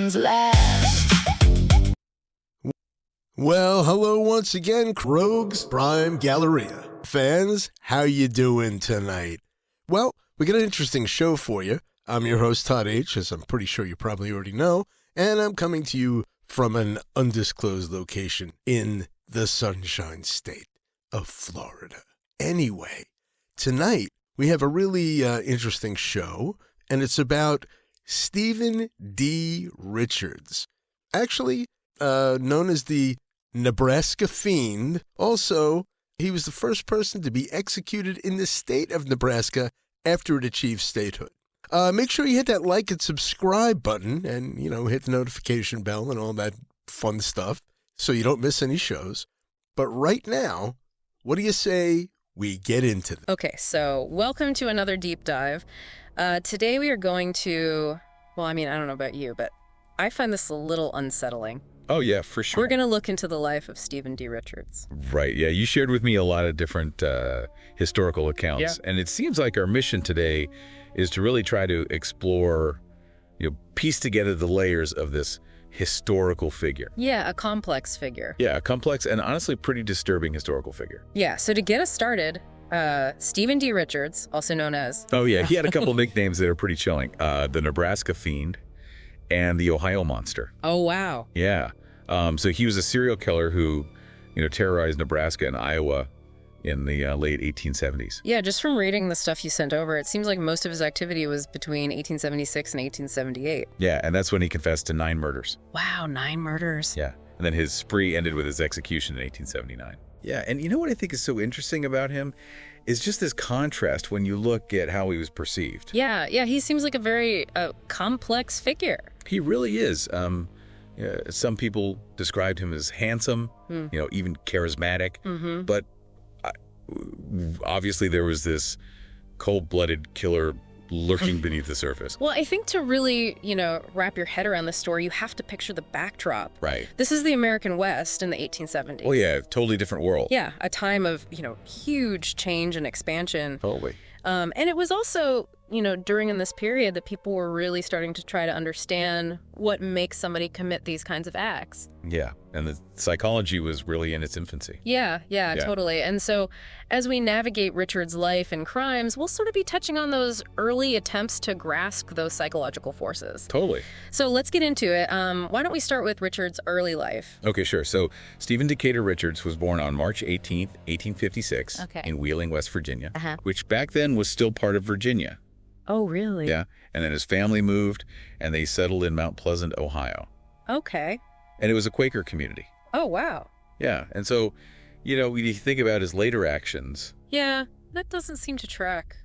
ones last. Well, hello once again, Rogues Prime Galleria. Fans, how you doing tonight? Well, we got an interesting show for you. I'm your host, Todd H., as I'm pretty sure you probably already know, and I'm coming to you from an undisclosed location in the Sunshine State of Florida. Anyway, tonight we have a really interesting show, and it's about Steven Dee Richards, actually known as the Nebraska Fiend. Also, he was the first person to be executed in the state of Nebraska after it achieved statehood. Make sure you hit that like and subscribe button and, hit the notification bell and all that fun stuff so you don't miss any shows. But right now, what do you say we get into this? Okay, so welcome to another deep dive. Today we are going to, I don't know about you, but I find this a little unsettling. Oh, yeah, for sure. We're going to look into the life of Steven Dee Richards. Right, yeah. You shared with me a lot of different historical accounts. Yeah. And it seems like our mission today is to really try to explore, piece together the layers of this historical figure. Yeah, a complex figure. Yeah, a complex and honestly pretty disturbing historical figure. Yeah, so to get us started, Steven Dee Richards, also known as... Oh, yeah, he had a couple nicknames that are pretty chilling. The Nebraska Fiend and the Ohio Monster. Oh, wow. Yeah. So he was a serial killer who, terrorized Nebraska and Iowa in the late 1870s. Yeah, just from reading the stuff you sent over, it seems like most of his activity was between 1876 and 1878. Yeah, and that's when he confessed to 9 murders. Wow, 9 murders. Yeah, and then his spree ended with his execution in 1879. Yeah, and you know what I think is so interesting about him is just this contrast when you look at how he was perceived. Yeah, he seems like a very complex figure. He really is. Some people described him as handsome, even charismatic, but obviously there was this cold-blooded killer lurking beneath the surface. Well, I think to really, wrap your head around this story, you have to picture the backdrop. Right. This is the American West in the 1870s. Oh, yeah, totally different world. Yeah, a time of, huge change and expansion. Totally. And it was also, during in this period that people were really starting to try to understand what makes somebody commit these kinds of acts. Yeah, and the psychology was really in its infancy. Yeah, totally. And so as we navigate Richard's life and crimes, we'll sort of be touching on those early attempts to grasp those psychological forces. Totally. So let's get into it. Why don't we start with Richard's early life? Okay, sure. So Steven Decatur Richards was born on March 18th, 1856 in Wheeling, West Virginia, which back then was still part of Virginia. Oh, really? Yeah. And then his family moved, and they settled in Mount Pleasant, Ohio. Okay. And it was a Quaker community. Oh, wow. Yeah. And so, when you think about his later actions... Yeah, that doesn't seem to track.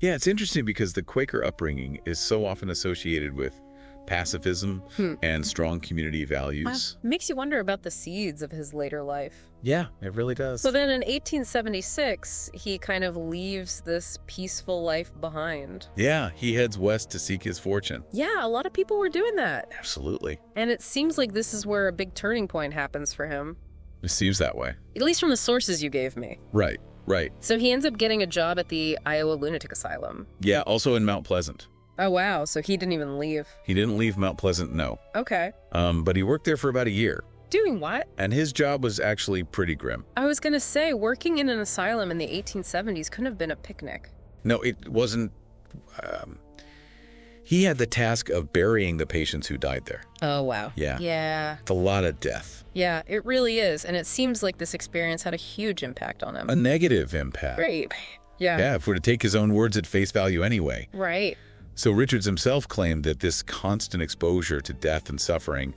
Yeah, it's interesting because the Quaker upbringing is so often associated with pacifism and strong community values. Makes you wonder about the seeds of his later life. Yeah, it really does. So then in 1876, he kind of leaves this peaceful life behind. Yeah, he heads west to seek his fortune. Yeah, a lot of people were doing that. Absolutely. And it seems like this is where a big turning point happens for him. It seems that way. At least from the sources you gave me. Right. So he ends up getting a job at the Iowa Lunatic Asylum. Yeah, also in Mount Pleasant. Oh, wow. So he didn't even leave. He didn't leave Mount Pleasant, no. Okay. But he worked there for about a year. Doing what? And his job was actually pretty grim. I was going to say, working in an asylum in the 1870s couldn't have been a picnic. No, it wasn't. He had the task of burying the patients who died there. Oh, wow. Yeah. It's a lot of death. Yeah, it really is. And it seems like this experience had a huge impact on him. A negative impact. Great. Yeah. Yeah, if we're to take his own words at face value anyway. Right. So Richards himself claimed that this constant exposure to death and suffering,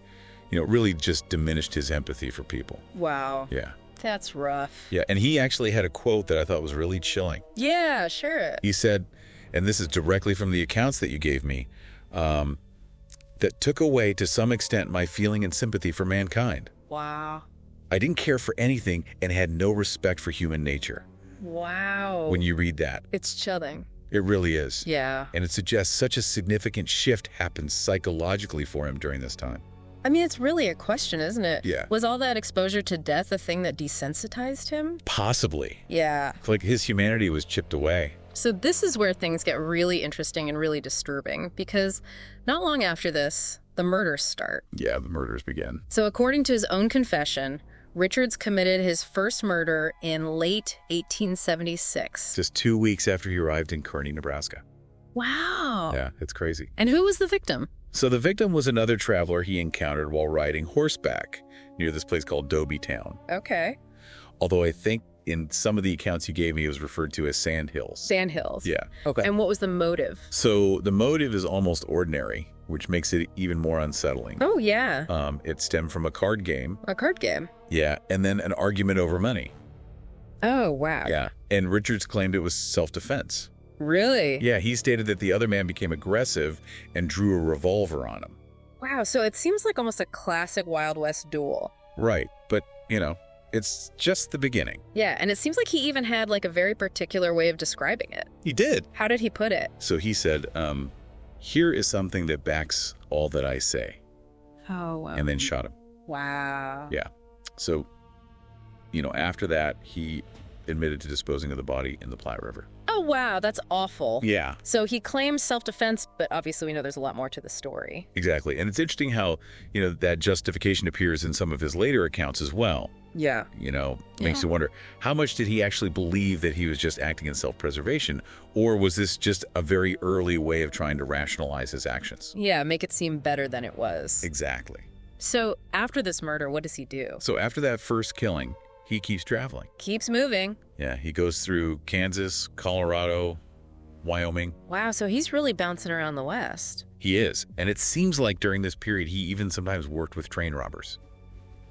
really just diminished his empathy for people. Wow. Yeah. That's rough. Yeah, and he actually had a quote that I thought was really chilling. Yeah, sure. He said, and this is directly from the accounts that you gave me, that took away to some extent my feeling and sympathy for mankind. Wow. I didn't care for anything and had no respect for human nature. Wow. When you read that. It's chilling. It really is. Yeah. And it suggests such a significant shift happened psychologically for him during this time. I mean, it's really a question, isn't it? Yeah. Was all that exposure to death a thing that desensitized him? Possibly. Yeah. Like his humanity was chipped away. So this is where things get really interesting and really disturbing, because not long after this, the murders start. Yeah, the murders begin. So according to his own confession, Richards committed his first murder in late 1876. Just 2 weeks after he arrived in Kearney, Nebraska. Wow. Yeah, it's crazy. And who was the victim? So the victim was another traveler he encountered while riding horseback near this place called Dobytown. Okay. Although I think in some of the accounts you gave me, it was referred to as Sand Hills. Sand Hills. Yeah. Okay. And what was the motive? So the motive is almost ordinary, which makes it even more unsettling. Oh, yeah. It stemmed from a card game. A card game. Yeah, and then an argument over money. Oh, wow. Yeah, and Richards claimed it was self-defense. Really? Yeah, he stated that the other man became aggressive and drew a revolver on him. Wow, so it seems like almost a classic Wild West duel. Right, but, it's just the beginning. Yeah, and it seems like he even had like a very particular way of describing it. He did. How did he put it? So he said, here is something that backs all that I say. Oh, wow. And then shot him. Wow. Yeah. So, after that, he admitted to disposing of the body in the Platte River. Oh, wow, that's awful. Yeah. So he claims self-defense, but obviously we know there's a lot more to the story. Exactly. And it's interesting how, that justification appears in some of his later accounts as well. Yeah. Makes you wonder, how much did he actually believe that he was just acting in self-preservation? Or was this just a very early way of trying to rationalize his actions? Yeah, make it seem better than it was. Exactly. So after this murder, what does he do? So after that first killing, he keeps traveling. Keeps moving. Yeah, he goes through Kansas, Colorado, Wyoming. Wow, so he's really bouncing around the West. He is. And it seems like during this period, he even sometimes worked with train robbers.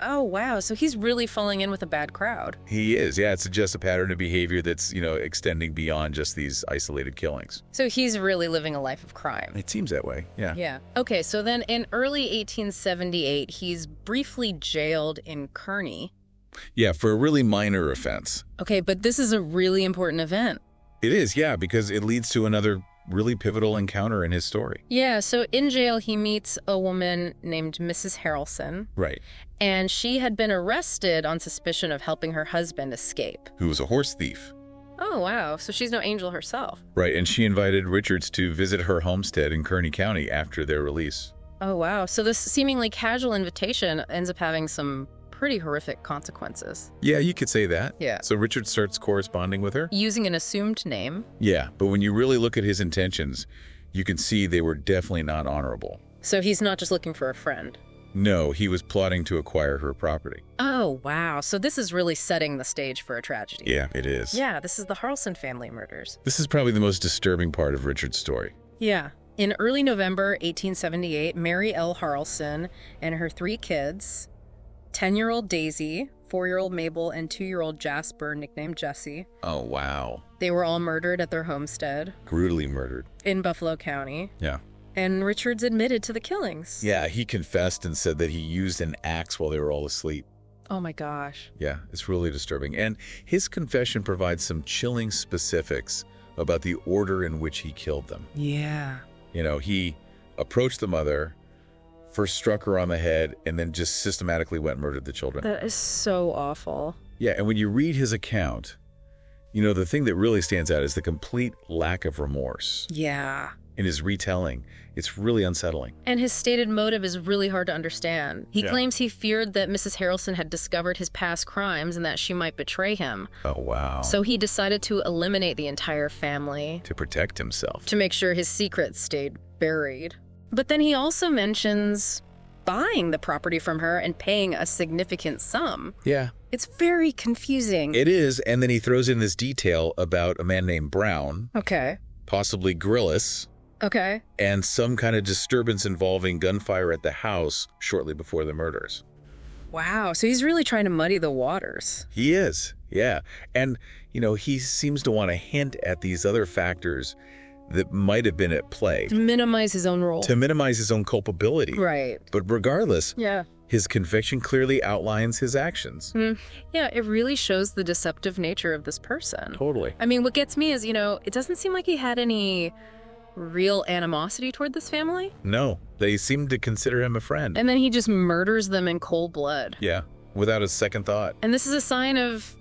Oh, wow. So he's really falling in with a bad crowd. He is. Yeah, it suggests a pattern of behavior that's, extending beyond just these isolated killings. So he's really living a life of crime. It seems that way, yeah. Yeah. Okay, so then in early 1878, he's briefly jailed in Kearney. Yeah, for a really minor offense. Okay, but this is a really important event. It is, yeah, because it leads to another really pivotal encounter in his story. Yeah, so in jail, he meets a woman named Mrs. Harrelson. Right. And she had been arrested on suspicion of helping her husband escape. Who was a horse thief. Oh, wow. So she's no angel herself. Right, and she invited Richards to visit her homestead in Kearney County after their release. Oh, wow. So this seemingly casual invitation ends up having some pretty horrific consequences. Yeah, you could say that. Yeah. So Richard starts corresponding with her? Using an assumed name. Yeah, but when you really look at his intentions, you can see they were definitely not honorable. So he's not just looking for a friend. No, he was plotting to acquire her property. Oh, wow. So this is really setting the stage for a tragedy. Yeah, it is. Yeah, this is the Harrelson family murders. This is probably the most disturbing part of Richard's story. Yeah. In early November 1878, Mary L. Harrelson and her 3 kids, 10-year-old Daisy, 4-year-old Mabel, and 2-year-old Jasper, nicknamed Jesse. Oh, wow. They were all murdered at their homestead. Brutally murdered. In Buffalo County. Yeah. And Richards admitted to the killings. Yeah, he confessed and said that he used an axe while they were all asleep. Oh my gosh. Yeah, it's really disturbing. And his confession provides some chilling specifics about the order in which he killed them. Yeah. He approached the mother, first struck her on the head, and then just systematically went and murdered the children. That is so awful. Yeah, and when you read his account, the thing that really stands out is the complete lack of remorse. Yeah. In his retelling, it's really unsettling. And his stated motive is really hard to understand. He claims he feared that Mrs. Harrelson had discovered his past crimes and that she might betray him. Oh, wow. So he decided to eliminate the entire family. To protect himself. To make sure his secret stayed buried. But then he also mentions buying the property from her and paying a significant sum. Yeah. It's very confusing. It is, and then he throws in this detail about a man named Brown. Okay. Possibly Grillis. Okay. And some kind of disturbance involving gunfire at the house shortly before the murders. Wow, so he's really trying to muddy the waters. He is, yeah. And, he seems to want to hint at these other factors that might have been at play. To minimize his own role. To minimize his own culpability. Right. But regardless, yeah, his conviction clearly outlines his actions. Yeah, it really shows the deceptive nature of this person. Totally. I mean, what gets me is, it doesn't seem like he had any real animosity toward this family. No, they seem to consider him a friend. And then he just murders them in cold blood. Yeah, without a second thought. And this is a sign of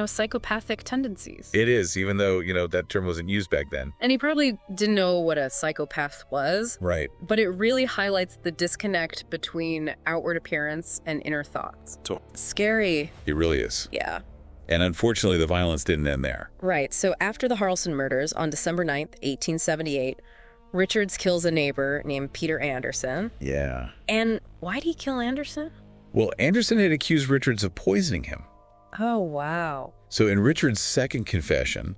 psychopathic tendencies. It is, even though, that term wasn't used back then. And he probably didn't know what a psychopath was. Right. But it really highlights the disconnect between outward appearance and inner thoughts. Scary. It really is. Yeah. And unfortunately, the violence didn't end there. Right. So after the Harrelson murders on December 9th, 1878, Richards kills a neighbor named Peter Anderson. Yeah. And why'd he kill Anderson? Well, Anderson had accused Richards of poisoning him. Oh, wow. So in Richards' second confession,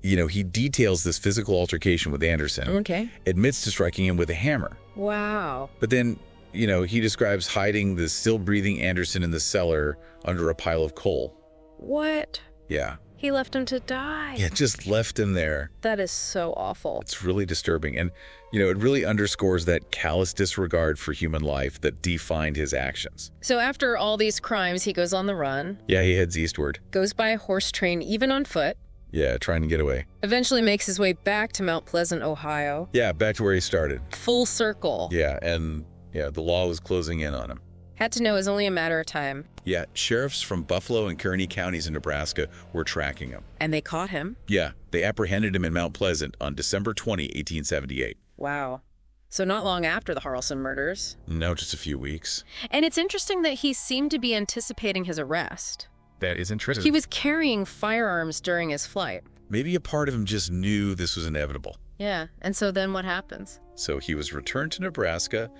he details this physical altercation with Anderson. Okay. Admits to striking him with a hammer. Wow. But then, he describes hiding the still breathing Anderson in the cellar under a pile of coal. What? Yeah. He left him to die. Yeah, just left him there. That is so awful. It's really disturbing. And, it really underscores that callous disregard for human life that defined his actions. So after all these crimes, he goes on the run. Yeah, he heads eastward. Goes by a horse train, even on foot. Yeah, trying to get away. Eventually makes his way back to Mount Pleasant, Ohio. Yeah, back to where he started. Full circle. Yeah, and the law was closing in on him. Had to know it was only a matter of time. Yeah, sheriffs from Buffalo and Kearney counties in Nebraska were tracking him. And they caught him? Yeah, they apprehended him in Mount Pleasant on December 20, 1878. Wow. So not long after the Harrelson murders. No, just a few weeks. And it's interesting that he seemed to be anticipating his arrest. That is interesting. He was carrying firearms during his flight. Maybe a part of him just knew this was inevitable. Yeah, and so then what happens? So he was returned to Nebraska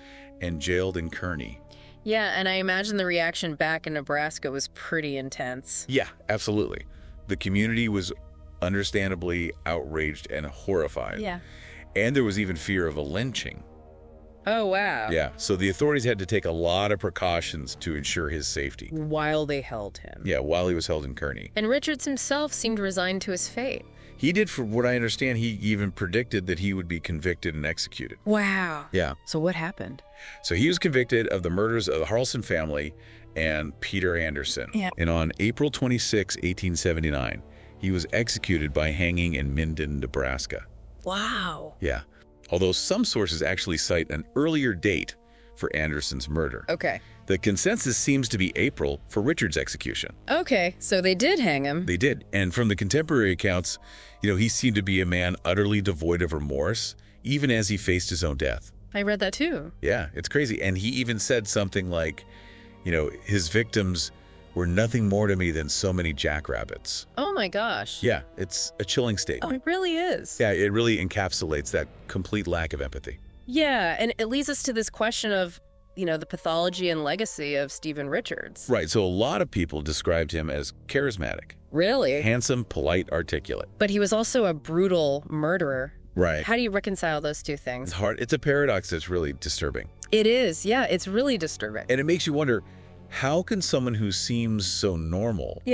and jailed in Kearney. Yeah, and I imagine the reaction back in Nebraska was pretty intense. Yeah, absolutely. The community was understandably outraged and horrified. Yeah. And there was even fear of a lynching. Oh, wow. Yeah, so the authorities had to take a lot of precautions to ensure his safety. While they held him. Yeah, while he was held in Kearney. And Richards himself seemed resigned to his fate. He did, from what I understand, he even predicted that he would be convicted and executed. Wow. Yeah. So what happened? So he was convicted of the murders of the Harrelson family and Peter Anderson. Yeah. And on April 26, 1879, he was executed by hanging in Minden, Nebraska. Wow. Yeah. Although some sources actually cite an earlier date for Anderson's murder. Okay. The consensus seems to be April for Richard's execution. Okay, so they did hang him. They did. And from the contemporary accounts, he seemed to be a man utterly devoid of remorse, even as he faced his own death. I read that too. Yeah, it's crazy. And he even said something like, his victims were nothing more to me than so many jackrabbits. Oh my gosh. Yeah, it's a chilling statement. Oh, it really is. Yeah, it really encapsulates that complete lack of empathy. Yeah, and it leads us to this question of, the pathology and legacy of Steven Richards. Right, so a lot of people described him as charismatic. Really? Handsome, polite, articulate. But he was also a brutal murderer. Right. How do you reconcile those two things? It's hard. It's a paradox that's really disturbing. It is, yeah, it's really disturbing. And it makes you wonder, how can someone who seems so normal,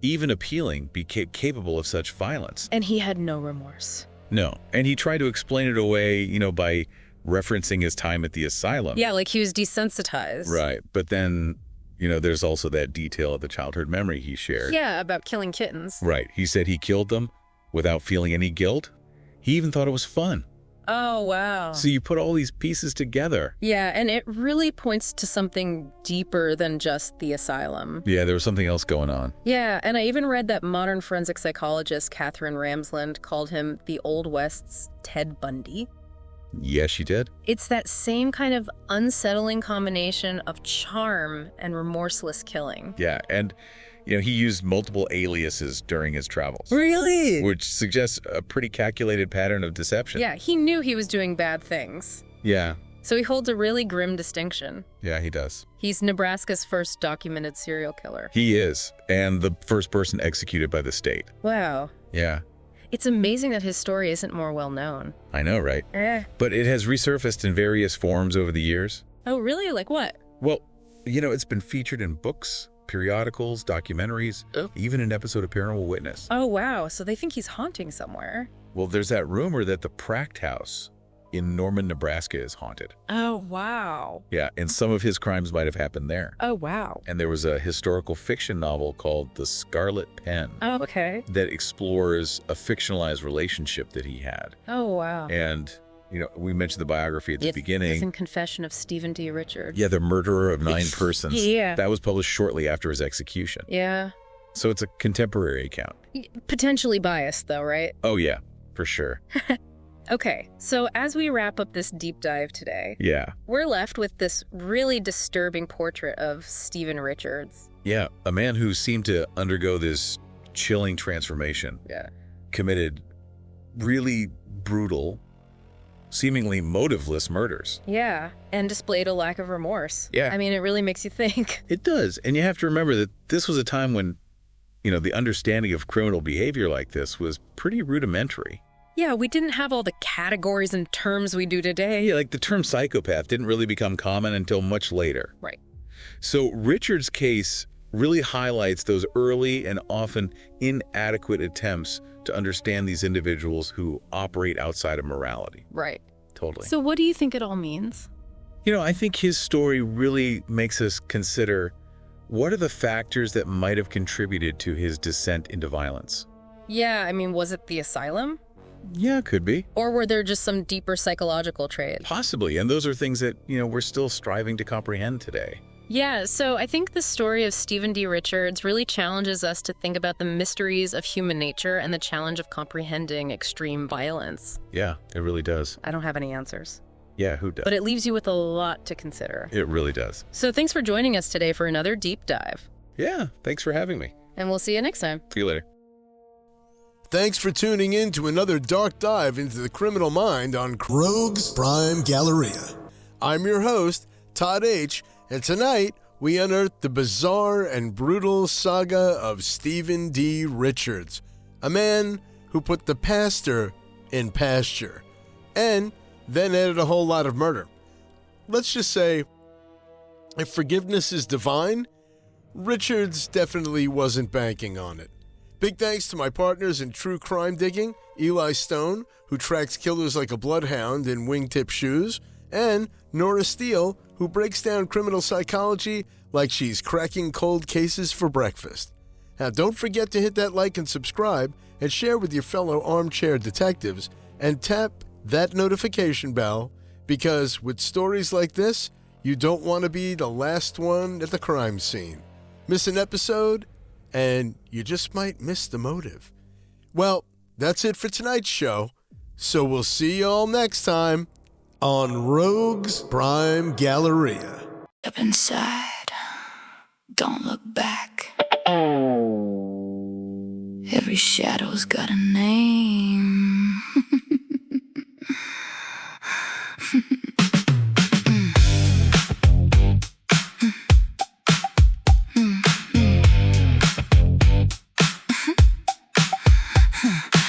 even appealing, be capable of such violence? And he had no remorse. No, and he tried to explain it away, by referencing his time at the asylum. Yeah, like he was desensitized. Right, but then, there's also that detail of the childhood memory he shared. Yeah, about killing kittens. Right, he said he killed them without feeling any guilt. He even thought it was fun. Oh, wow. So you put all these pieces together. Yeah, and it really points to something deeper than just the asylum. Yeah, there was something else going on. Yeah, and I even read that modern forensic psychologist Catherine Ramsland called him the Old West's Ted Bundy. Yes, she did. It's that same kind of unsettling combination of charm and remorseless killing. Yeah, and he used multiple aliases during his travels. Really? Which suggests a pretty calculated pattern of deception. Yeah, he knew he was doing bad things. Yeah. So he holds a really grim distinction. Yeah, he does. He's Nebraska's first documented serial killer. He is, and the first person executed by the state. Wow. Yeah. It's amazing that his story isn't more well known. I know, right? But it has resurfaced in various forms over the years. Oh, really? Like what? Well, it's been featured in books, periodicals, documentaries, even an episode of Paranormal Witness. Oh, wow. So they think he's haunting somewhere. Well, there's that rumor that the Pracht House in Norman, Nebraska is haunted. Oh, wow. Yeah, and some of his crimes might have happened there. Oh, wow. And there was a historical fiction novel called The Scarlet Pen. Oh, okay. That explores a fictionalized relationship that he had. Oh, wow. And, we mentioned the biography at the beginning. It's in Confession of Steven Dee Richards. Yeah, the murderer of 9 persons. Yeah. That was published shortly after his execution. Yeah. So it's a contemporary account. Potentially biased, though, right? Oh, yeah, for sure. Okay, so as we wrap up this deep dive today, we're left with this really disturbing portrait of Steven Richards. Yeah, a man who seemed to undergo this chilling transformation. Yeah. Committed really brutal, seemingly motiveless murders. Yeah, and displayed a lack of remorse. Yeah. I mean, it really makes you think. It does. And you have to remember that this was a time when, the understanding of criminal behavior like this was pretty rudimentary. Yeah, we didn't have all the categories and terms we do today. Yeah, like the term psychopath didn't really become common until much later. Right. So Richard's case really highlights those early and often inadequate attempts to understand these individuals who operate outside of morality. Right. Totally. So what do you think it all means? I think his story really makes us consider what are the factors that might have contributed to his descent into violence. Yeah, I mean, was it the asylum? Yeah, could be. Or were there just some deeper psychological traits? Possibly, and those are things that, we're still striving to comprehend today. Yeah, so I think the story of Steven Dee Richards really challenges us to think about the mysteries of human nature and the challenge of comprehending extreme violence. Yeah, it really does. I don't have any answers. Yeah, who does? But it leaves you with a lot to consider. It really does. So thanks for joining us today for another deep dive. Yeah, thanks for having me. And we'll see you next time. See you later. Thanks for tuning in to another dark dive into the criminal mind on Rogues Prime Galleria. I'm your host, Todd H., and tonight we unearthed the bizarre and brutal saga of Steven Dee Richards, a man who put the pastor in pasture, and then added a whole lot of murder. Let's just say, if forgiveness is divine, Richards definitely wasn't banking on it. Big thanks to my partners in true crime digging, Eli Stone, who tracks killers like a bloodhound in wingtip shoes, and Nora Steele, who breaks down criminal psychology like she's cracking cold cases for breakfast. Now, don't forget to hit that like and subscribe, and share with your fellow armchair detectives, and tap that notification bell, because with stories like this, you don't want to be the last one at the crime scene. Miss an episode, and you just might miss the motive. Well, that's it for tonight's show, so we'll see you all next time on Rogues Prime Galleria. Up inside, don't look back. Every shadow's got a name.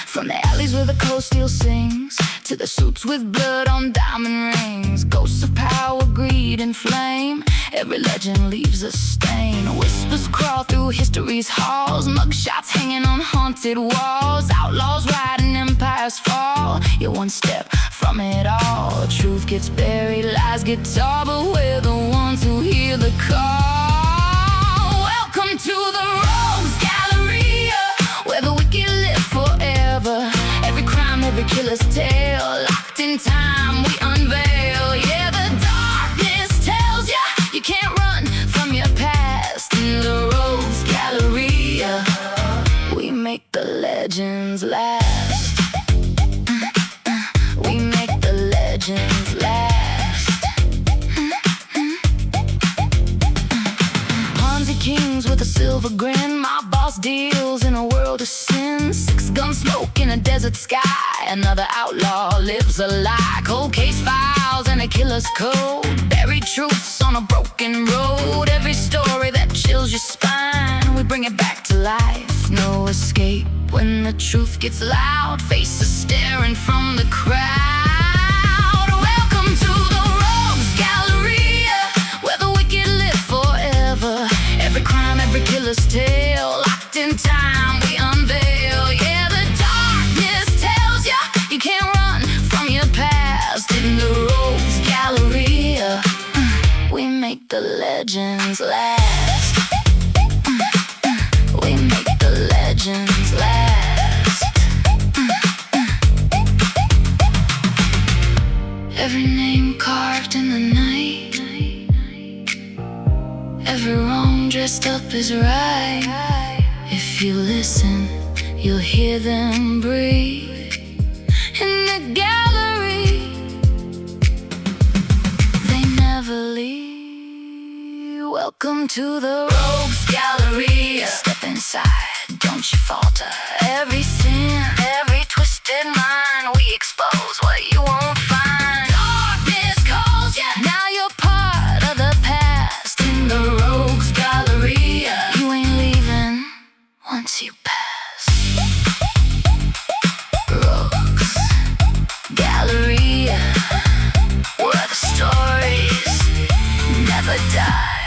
From the alleys where the cold steel sings, to the suits with blood on diamond rings, ghosts of power, greed, and flame. Every legend leaves a stain. Whispers crawl through history's halls, mugshots hanging on haunted walls. Outlaws riding, empires fall. You're one step from it all. Truth gets buried, lies get tall, but we're the ones who hear the call. Welcome to the Rogues Galleria, where the wicked live forever. Every crime, every killer's tale, locked in time, we unveil. Yeah, the darkness tells ya you can't run from your past. In the Rogues Galleria, we make the legends last. We make the legends last. Ponzi kings with a silver grin, my boss deals in a world of sin. Six gun smoke in a desert sky, another outlaw lives a lie. Cold case files and a killer's code, buried truths on a broken road. Every story that chills your spine, we bring it back to life. No escape when the truth gets loud, faces staring from the crowd. Welcome to the Rogues Galleria, where the wicked live forever. Every crime, every killer's tale, locked in time, we unveil. Yeah, the darkness tells ya you can't run from your past. In the Rogues Galleria, we make the legends last. We make the legends last. Every name carved in the night, every wrong dressed up is right. If If you listen, you'll hear them breathe in the gallery. They never leave. Welcome to the Rogues Galleria. Step inside, don't you falter. Every sin, every twisted mind, we expose what you won't find. Darkness calls ya. Now you're part of the past in the Rogues Galleria. You ain't leaving once you pass. Rogues Galleria, where the stories never die.